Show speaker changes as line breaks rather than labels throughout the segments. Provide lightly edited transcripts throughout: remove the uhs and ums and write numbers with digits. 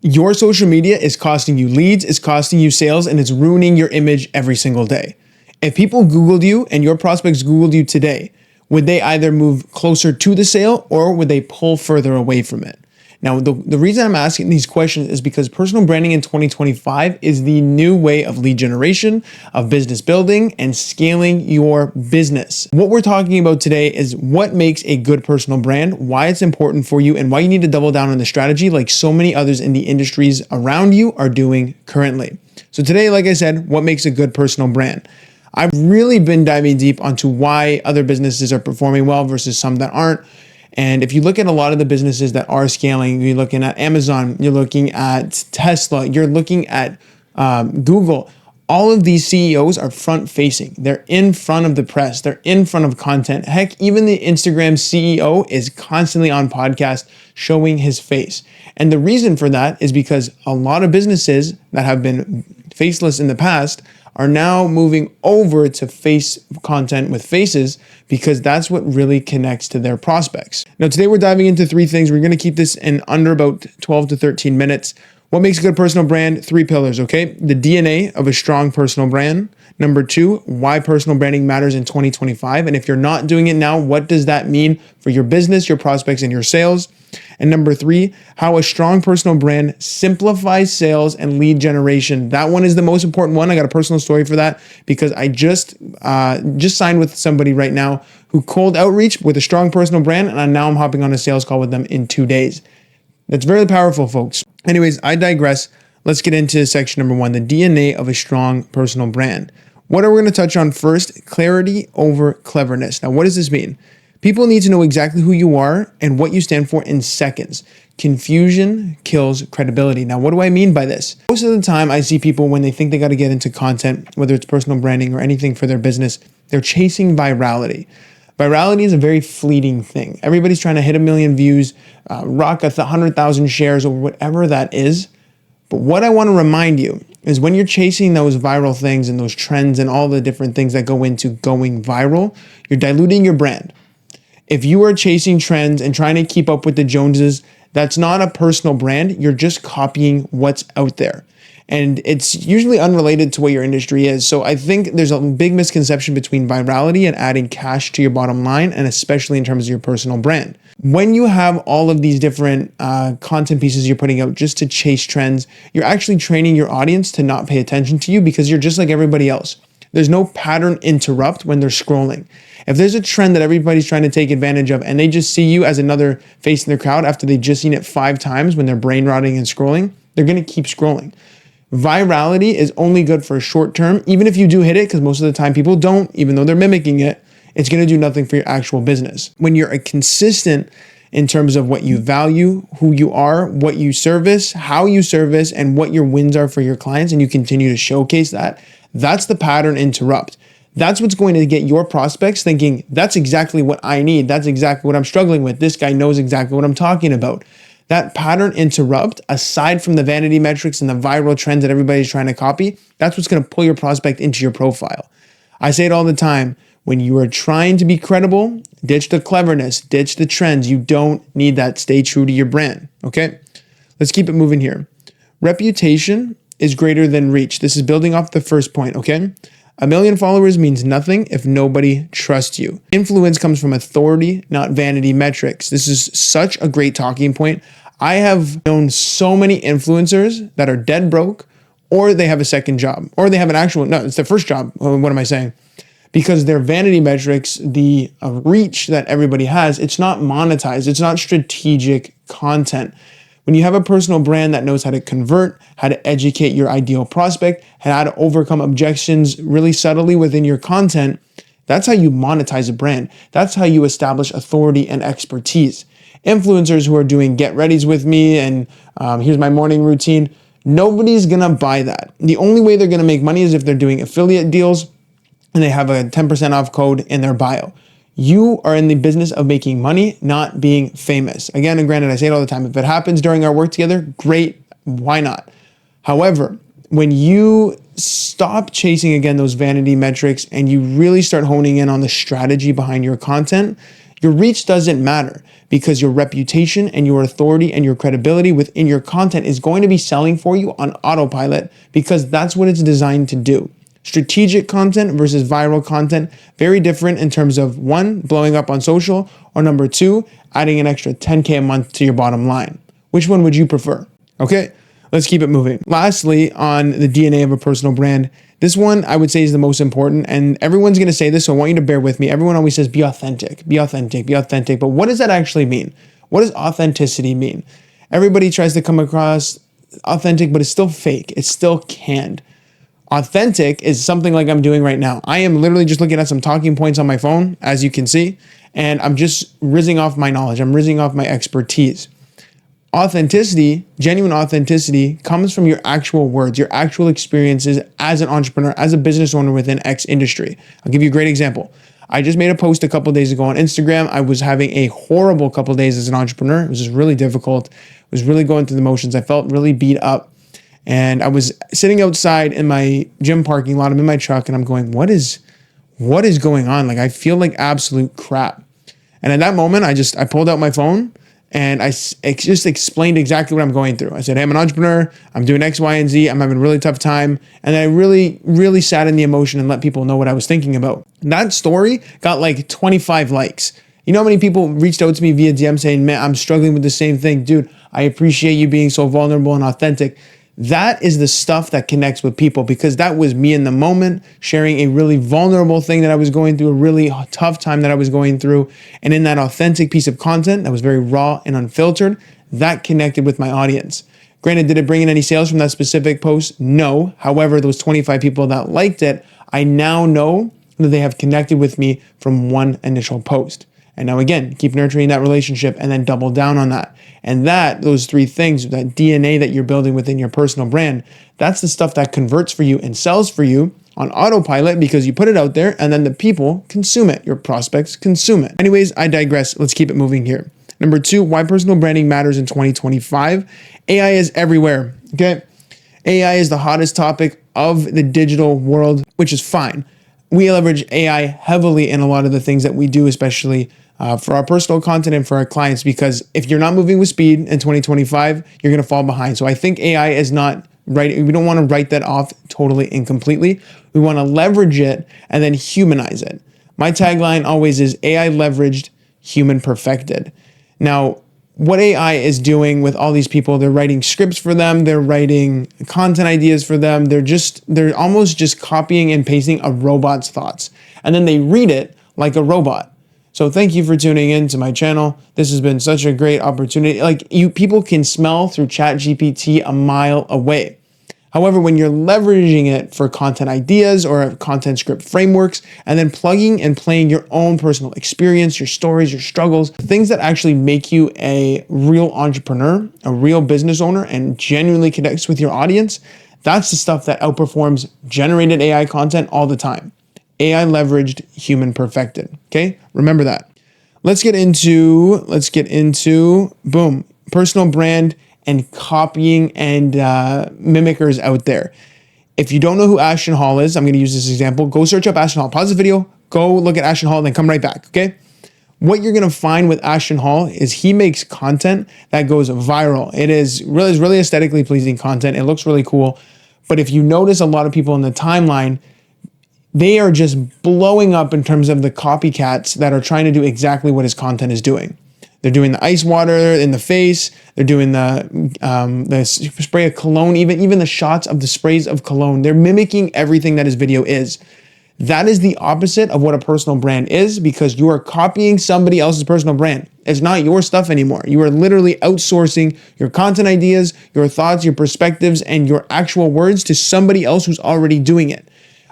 Your social media is costing you leads, it's costing you sales, and it's ruining your image every single day. If people Googled you and your prospects Googled you today, would they either move closer to the sale or would they pull further away from it? Now, the reason I'm asking these questions is because personal branding in 2025 is the new way of lead generation, of business building, and scaling your business. What we're talking about today is what makes a good personal brand, why it's important for you, and why you need to double down on the strategy like so many others in the industries around you are doing currently. So today, like I said, what makes a good personal brand? I've really been diving deep onto why other businesses are performing well versus some that aren't. And if you look at a lot of the businesses that are scaling, you're looking at Amazon, you're looking at Tesla, you're looking at Google, all of these CEOs are front facing. They're in front of the press. They're in front of content. Heck, even the Instagram CEO is constantly on podcast showing his face. And the reason for that is because a lot of businesses that have been faceless in the past are now moving over to face content with faces because that's what really connects to their prospects. Now, today we're diving into three things. We're going to keep this in under about 12 to 13 minutes. What makes a good personal brand? Three pillars, okay? The DNA of a strong personal brand. Number two, why personal branding matters in 2025. And if you're not doing it now, what does that mean for your business, your prospects, and your sales? And number three, how a strong personal brand simplifies sales and lead generation. That one is the most important one. I got a personal story for that because I just signed with somebody right now who cold outreach with a strong personal brand, and now I'm hopping on a sales call with them in 2 days. That's very powerful, folks. Anyways, I digress. Let's get into section number one, the DNA of a strong personal brand. What are we going to touch on first? Clarity over cleverness. Now, what does this mean? People need to know exactly who you are and what you stand for in seconds. Confusion kills credibility. Now, what do I mean by this? Most of the time, I see people when they think they got to get into content, whether it's personal branding or anything for their business, they're chasing virality. Virality is a very fleeting thing. Everybody's trying to hit 1 million views, rock 100,000 shares or whatever that is. But what I want to remind you is when you're chasing those viral things and those trends and all the different things that go into going viral, you're diluting your brand. If you are chasing trends and trying to keep up with the Joneses, that's not a personal brand. You're just copying what's out there. And it's usually unrelated to what your industry is. So I think there's a big misconception between virality and adding cash to your bottom line, and especially in terms of your personal brand. When you have all of these different content pieces you're putting out just to chase trends, you're actually training your audience to not pay attention to you because you're just like everybody else. There's no pattern interrupt when they're scrolling. If there's a trend that everybody's trying to take advantage of and they just see you as another face in the crowd after they've just seen it 5 times when they're brain rotting and scrolling, they're going to keep scrolling. Virality is only good for a short term, even if you do hit it, because most of the time people don't, even though they're mimicking it, it's going to do nothing for your actual business. When you're consistent in terms of what you value, who you are, what you service, how you service, and what your wins are for your clients, and you continue to showcase that, that's the pattern interrupt. That's what's going to get your prospects thinking, that's exactly what I need. That's exactly what I'm struggling with. This guy knows exactly what I'm talking about. That pattern interrupt, aside from the vanity metrics and the viral trends that everybody's trying to copy, that's what's going to pull your prospect into your profile. I say it all the time. When you are trying to be credible, ditch the cleverness, ditch the trends. You don't need that. Stay true to your brand. Okay? Let's keep it moving here. Reputation is greater than reach. This is building off the first point, okay? 1 million followers means nothing if nobody trusts you. Influence comes from authority, not vanity metrics. This is such a great talking point. I have known so many influencers that are dead broke, or they have a second job, or they have it's their first job. What am I saying? Because their vanity metrics, the reach that everybody has, it's not monetized. It's not strategic content. When you have a personal brand that knows how to convert, how to educate your ideal prospect, and how to overcome objections really subtly within your content, that's how you monetize a brand. That's how you establish authority and expertise. Influencers who are doing get readies with me and here's my morning routine, nobody's gonna buy that. The only way they're gonna make money is if they're doing affiliate deals and they have a 10% off code in their bio. You are in the business of making money, not being famous. Again, and granted, I say it all the time. If it happens during our work together, great. Why not? However, when you stop chasing, again, those vanity metrics and you really start honing in on the strategy behind your content, Your reach doesn't matter because your reputation and your authority and your credibility within your content is going to be selling for you on autopilot because that's what it's designed to do. Strategic content versus viral content, very different in terms of one, blowing up on social, or number two, adding an extra 10K a month to your bottom line. Which one would you prefer? Okay, let's keep it moving. Lastly, on the DNA of a personal brand, this one I would say is the most important, and everyone's gonna say this, so I want you to bear with me. Everyone always says, be authentic, be authentic, be authentic, but what does that actually mean? What does authenticity mean? Everybody tries to come across authentic, but it's still fake, it's still canned. Authentic is something like I'm doing right now. I am literally just looking at some talking points on my phone, as you can see, and I'm just rizzing off my knowledge. I'm rizzing off my expertise. Authenticity, genuine authenticity, comes from your actual words, your actual experiences as an entrepreneur, as a business owner within X industry. I'll give you a great example. I just made a post a couple days ago on Instagram. I was having a horrible couple days as an entrepreneur. It was just really difficult. I was really going through the motions. I felt really beat up. And I was sitting outside in my gym parking lot. I'm in my truck and I'm going, what is going on? Like, I feel like absolute crap. And at that moment, I pulled out my phone and I just explained exactly what I'm going through. I said, hey, I'm an entrepreneur. I'm doing X, Y, and Z. I'm having a really tough time. And I really, really sat in the emotion and let people know what I was thinking about. That story got like 25 likes. You know how many people reached out to me via DM saying, man, I'm struggling with the same thing. Dude, I appreciate you being so vulnerable and authentic. That is the stuff that connects with people because that was me in the moment, sharing a really vulnerable thing that I was going through, a really tough time that I was going through. And in that authentic piece of content that was very raw and unfiltered, that connected with my audience. Granted, did it bring in any sales from that specific post? No. However, those 25 people that liked it, I now know that they have connected with me from one initial post. And now again, keep nurturing that relationship and then double down on that. And those three things, that DNA that you're building within your personal brand, that's the stuff that converts for you and sells for you on autopilot because you put it out there and then the people consume it. Your prospects consume it. Anyways, I digress. Let's keep it moving here. Number two, why personal branding matters in 2025. AI is everywhere, okay? AI is the hottest topic of the digital world, which is fine. We leverage AI heavily in a lot of the things that we do, especially for our personal content and for our clients, because if you're not moving with speed in 2025, you're going to fall behind. So I think AI is not right. We don't want to write that off totally and completely. We want to leverage it and then humanize it. My tagline always is AI leveraged, human perfected. Now, what AI is doing with all these people, they're writing scripts for them, they're writing content ideas for them, they're almost just copying and pasting a robot's thoughts. And then they read it like a robot. So thank you for tuning in to my channel. This has been such a great opportunity. People can smell through ChatGPT a mile away. However, when you're leveraging it for content ideas or content script frameworks, and then plugging and playing your own personal experience, your stories, your struggles, things that actually make you a real entrepreneur, a real business owner, and genuinely connects with your audience, that's the stuff that outperforms generated AI content all the time. AI leveraged, human perfected. Okay, remember that. Let's get into boom, personal brand and copying and mimickers out there. If you don't know who Ashton Hall is, I'm going to use this example. Go search up Ashton Hall. Pause the video, go look at Ashton Hall, and then come right back. Okay. What you're going to find with Ashton Hall is he makes content that goes viral. It is really aesthetically pleasing content. It looks really cool. But if you notice a lot of people in the timeline, they are just blowing up in terms of the copycats that are trying to do exactly what his content is doing. They're doing the ice water in the face. They're doing the spray of cologne, even the shots of the sprays of cologne. They're mimicking everything that his video is. That is the opposite of what a personal brand is because you are copying somebody else's personal brand. It's not your stuff anymore. You are literally outsourcing your content ideas, your thoughts, your perspectives, and your actual words to somebody else who's already doing it.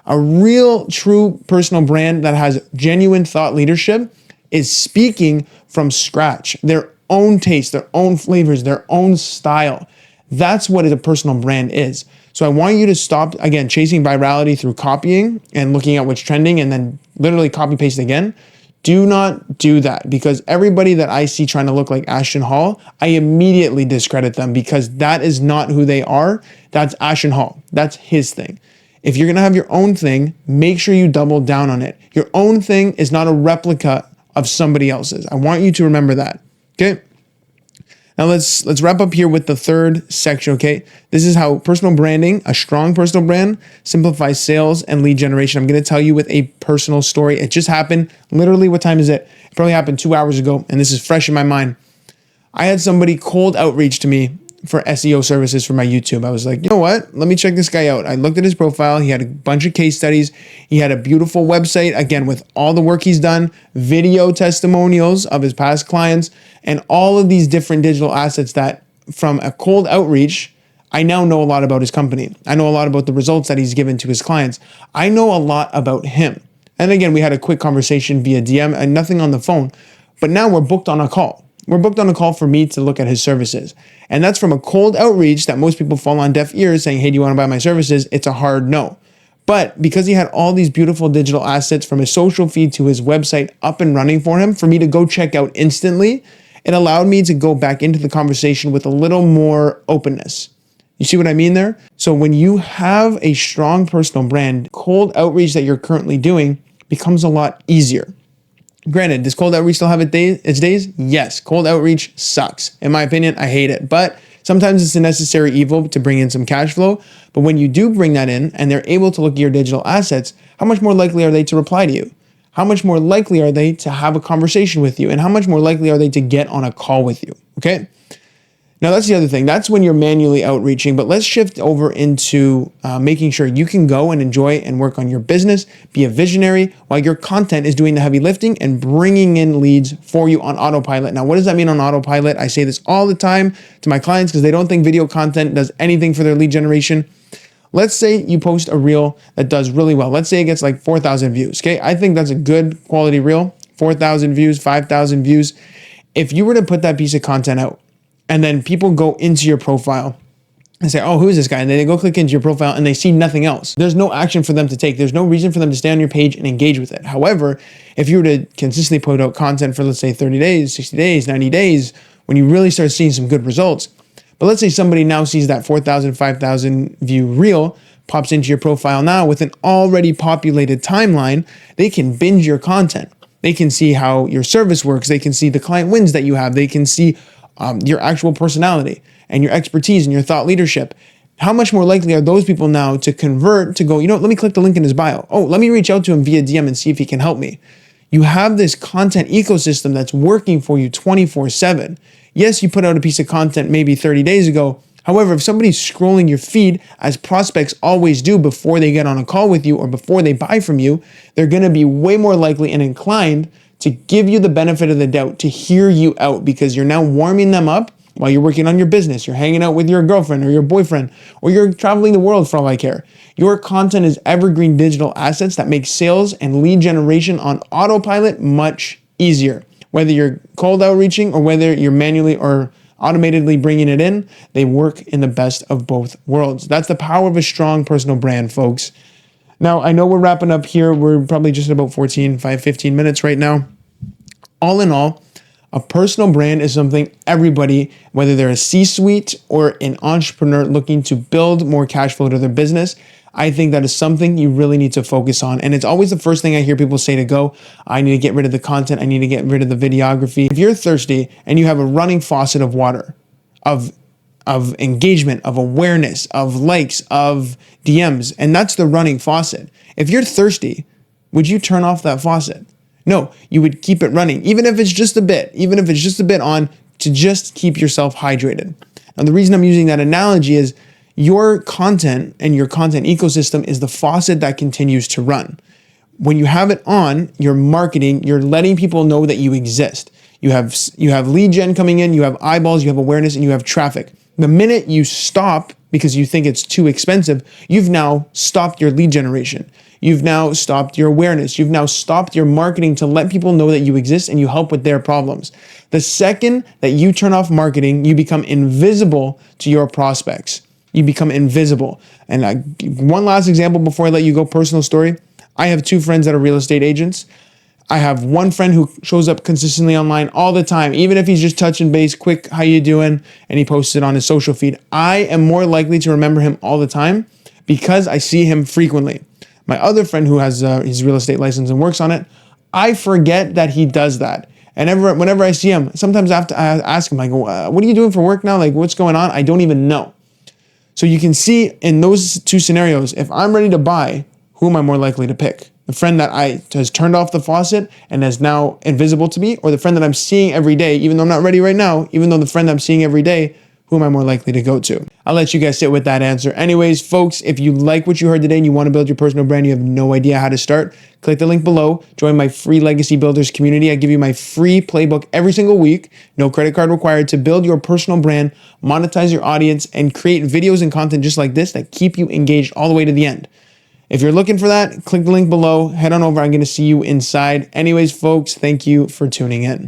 A real, true personal brand that has genuine thought leadership is speaking from scratch, their own taste, their own flavors, their own style. That's what a personal brand is. So I want you to stop, again, chasing virality through copying and looking at what's trending and then literally copy paste again. Do not do that because everybody that I see trying to look like Ashton Hall, I immediately discredit them because that is not who they are. That's Ashton Hall. That's his thing. If you're going to have your own thing, make sure you double down on it. Your own thing is not a replica of somebody else's. I want you to remember that. Okay. Now let's wrap up here with the third section, okay? This is how personal branding, a strong personal brand, simplifies sales and lead generation. I'm going to tell you with a personal story. It just happened. Literally, what time is it? It probably happened 2 hours ago, and this is fresh in my mind. I had somebody cold outreach to me for SEO services for my YouTube. I was like, you know what? Let me check this guy out. I looked at his profile. He had a bunch of case studies. He had a beautiful website, again, with all the work he's done, video testimonials of his past clients, and all of these different digital assets that from a cold outreach, I now know a lot about his company. I know a lot about the results that he's given to his clients. I know a lot about him. And again, we had a quick conversation via DM and nothing on the phone, but now we're booked on a call. We're booked on a call for me to look at his services. And that's from a cold outreach that most people fall on deaf ears saying, hey, do you want to buy my services? It's a hard no. But because he had all these beautiful digital assets from his social feed to his website up and running for him, for me to go check out instantly, it allowed me to go back into the conversation with a little more openness. You see what I mean there? So when you have a strong personal brand, cold outreach that you're currently doing becomes a lot easier. Granted, does cold outreach still have its days? Yes, cold outreach sucks. In my opinion, I hate it. But sometimes it's a necessary evil to bring in some cash flow. But when you do bring that in and they're able to look at your digital assets, how much more likely are they to reply to you? How much more likely are they to have a conversation with you? And how much more likely are they to get on a call with you? Okay? Now, that's the other thing. That's when you're manually outreaching, but let's shift over into making sure you can go and enjoy and work on your business, be a visionary, while your content is doing the heavy lifting and bringing in leads for you on autopilot. Now, what does that mean on autopilot? I say this all the time to my clients because they don't think video content does anything for their lead generation. Let's say you post a reel that does really well. Let's say it gets like 4,000 views, okay? I think that's a good quality reel, 4,000 views, 5,000 views. If you were to put that piece of content out, and then people go into your profile and say, oh, who is this guy? And then they go click into your profile and they see nothing else. There's no action for them to take. There's no reason for them to stay on your page and engage with it. However, if you were to consistently put out content for, let's say, 30 days, 60 days, 90 days, when you really start seeing some good results, but let's say somebody now sees that 4,000, 5,000 view reel, pops into your profile now with an already populated timeline, they can binge your content. They can see how your service works. They can see the client wins that you have. They can see your actual personality and your expertise and your thought leadership. How much more likely are those people now to convert to go, you know, let me click the link in his bio. Oh, let me reach out to him via DM and see if he can help me. You have this content ecosystem that's working for you 24/7. Yes, you put out a piece of content maybe 30 days ago. However, if somebody's scrolling your feed, as prospects always do before they get on a call with you or before they buy from you, they're going to be way more likely and inclined to give you the benefit of the doubt, to hear you out, because you're now warming them up while you're working on your business. You're hanging out with your girlfriend or your boyfriend, or you're traveling the world for all I care. Your content is evergreen digital assets that make sales and lead generation on autopilot much easier. Whether you're cold outreaching or whether you're manually or automatedly bringing it in, they work in the best of both worlds. That's the power of a strong personal brand, folks. Now, I know we're wrapping up here. We're probably just about 15 minutes right now. All in all, a personal brand is something everybody, whether they're a C-suite or an entrepreneur looking to build more cash flow to their business, I think that is something you really need to focus on. And it's always the first thing I hear people say to go, I need to get rid of the content. I need to get rid of the videography. If you're thirsty and you have a running faucet of water, of engagement, of awareness, of likes, of DMs, and that's the running faucet. If you're thirsty, would you turn off that faucet? No, you would keep it running, even if it's just a bit on, to just keep yourself hydrated. Now, the reason I'm using that analogy is your content and your content ecosystem is the faucet that continues to run. When you have it on, you're marketing, you're letting people know that you exist. You have lead gen coming in, you have eyeballs, you have awareness, and you have traffic. The minute you stop because you think it's too expensive, you've now stopped your lead generation. You've now stopped your awareness. You've now stopped your marketing to let people know that you exist and you help with their problems. The second that you turn off marketing, you become invisible to your prospects. You become invisible. And one last example before I let you go, personal story. I have 2 friends that are real estate agents. I have one friend who shows up consistently online all the time, even if he's just touching base, quick, how you doing? And he posts it on his social feed. I am more likely to remember him all the time because I see him frequently. My other friend who has his real estate license and works on it, I forget that he does that. And whenever I see him, sometimes I have to ask him, like, what are you doing for work now? Like, what's going on? I don't even know. So you can see in those two scenarios, if I'm ready to buy, who am I more likely to pick? The friend that has turned off the faucet and is now invisible to me, or the friend that I'm seeing every day, even though I'm not ready right now, even though the friend I'm seeing every day, who am I more likely to go to? I'll let you guys sit with that answer. Anyways, folks, if you like what you heard today and you want to build your personal brand, you have no idea how to start, click the link below, join my free Legacy Builders community. I give you my free playbook every single week, no credit card required, to build your personal brand, monetize your audience, and create videos and content just like this that keep you engaged all the way to the end. If you're looking for that, click the link below, head on over. I'm going to see you inside. Anyways, folks, thank you for tuning in.